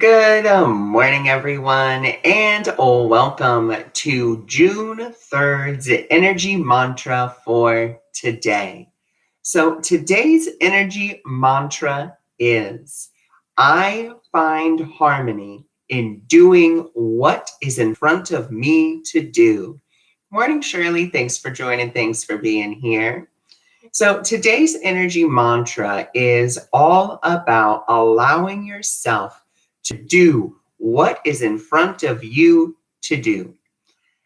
Good morning, everyone, and welcome to June 3rd's energy mantra for today. So, today's energy mantra is I find harmony in doing what is in front of me to do. Morning, Shirley. Thanks for joining. Thanks for being here. So, today's energy mantra is all about allowing yourself to do what is in front of you to do.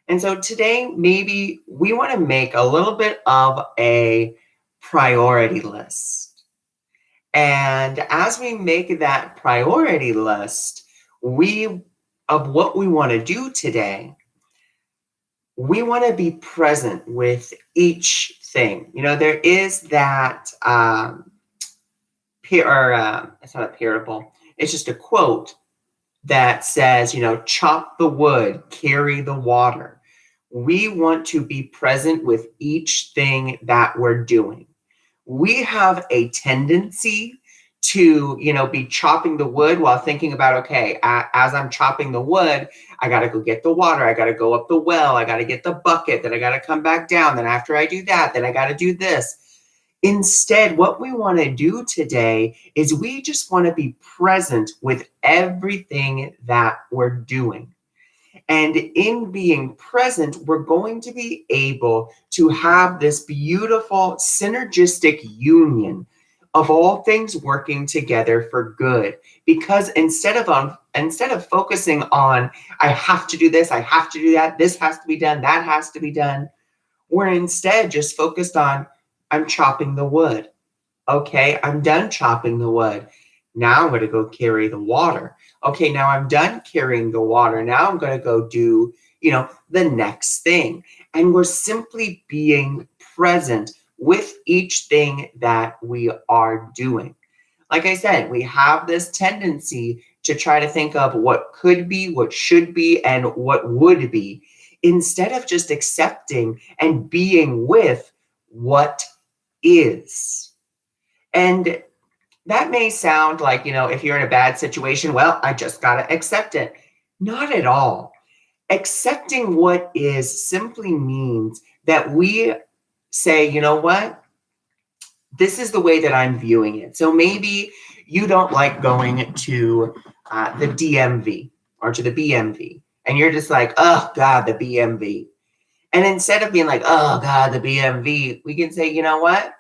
And so, today, maybe we want to make a little bit of a priority list. And as we make that priority list, of what we want to do today, we want to be present with each thing. There is that, it's not a parable, it's just a quote that says, chop the wood, carry the water. We want to be present with each thing that we're doing. We have a tendency to, be chopping the wood while thinking about, okay, as I'm chopping the wood, I got to go get the water. I got to go up the well. I got to get the bucket. Then I got to come back down. Then after I do that, then I got to do this. Instead, what we want to do today is we just want to be present with everything that we're doing. And in being present, we're going to be able to have this beautiful synergistic union of all things working together for good. Because instead of focusing on, I have to do this, I have to do that, this has to be done, that has to be done, we're instead just focused on, I'm chopping the wood. Okay, I'm done chopping the wood. Now I'm going to go carry the water. Okay, now I'm done carrying the water. Now I'm going to go do, the next thing. And we're simply being present with each thing that we are doing. Like I said, we have this tendency to try to think of what could be, what should be, and what would be, instead of just accepting and being with what is. And that may sound like, if you're in a bad situation, well, I just got to accept it. Not at all. Accepting what is simply means that we say, you know what? This is the way that I'm viewing it. So maybe you don't like going to the DMV or to the BMV, and you're just like, oh, God, the BMV. And instead of being like, oh, God, the BMV, we can say, you know what?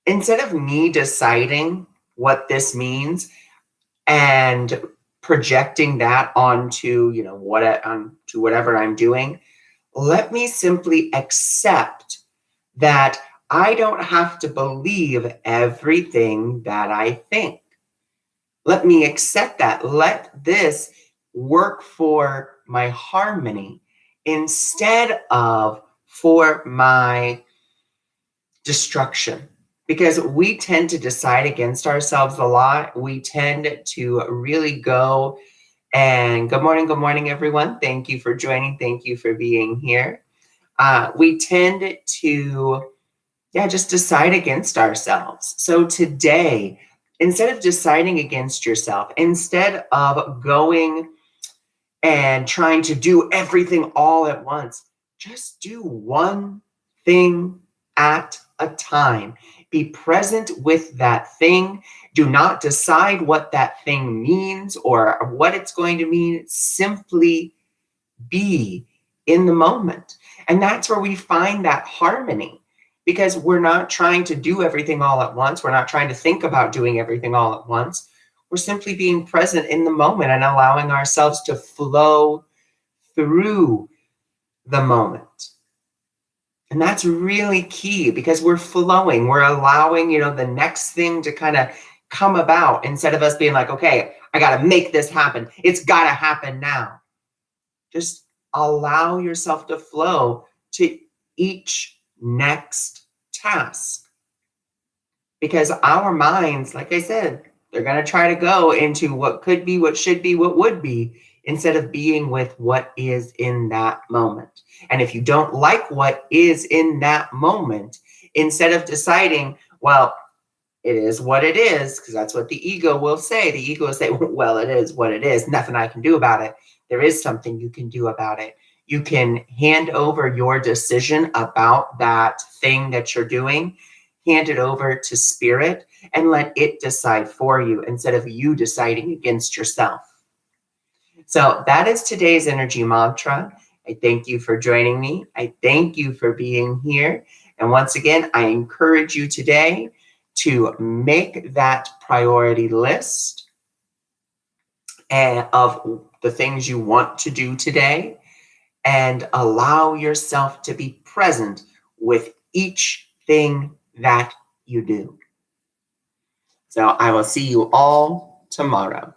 Instead of me deciding what this means and projecting that onto, to whatever I'm doing, let me simply accept that I don't have to believe everything that I think. Let me accept that. Let this work for my harmony instead of for my destruction. Because we tend to decide against ourselves a lot. We tend to really go and good morning, everyone. Thank you for joining. Thank you for being here. We tend to, just decide against ourselves. So today, instead of deciding against yourself, instead of going and trying to do everything all at once, just do one thing at a time. Be present with that thing. Do not decide what that thing means or what it's going to mean. Simply be in the moment. And that's where we find that harmony, because we're not trying to do everything all at once. We're not trying to think about doing everything all at once. We're simply being present in the moment and allowing ourselves to flow through the moment. And that's really key, because we're flowing. We're allowing, the next thing to kind of come about, instead of us being like, okay, I got to make this happen. It's got to happen now. Just allow yourself to flow to each next task. Because our minds, like I said, they're going to try to go into what could be, what should be, what would be, instead of being with what is in that moment. And if you don't like what is in that moment, instead of deciding, well, it is what it is, because that's what the ego will say. The ego will say, well, it is what it is. Nothing I can do about it. There is something you can do about it. You can hand over your decision about that thing that you're doing, hand it over to spirit, and let it decide for you instead of you deciding against yourself. So that is today's energy mantra. I thank you for joining me. I thank you for being here. And once again, I encourage you today to make that priority list of the things you want to do today and allow yourself to be present with each thing that you do. So I will see you all tomorrow.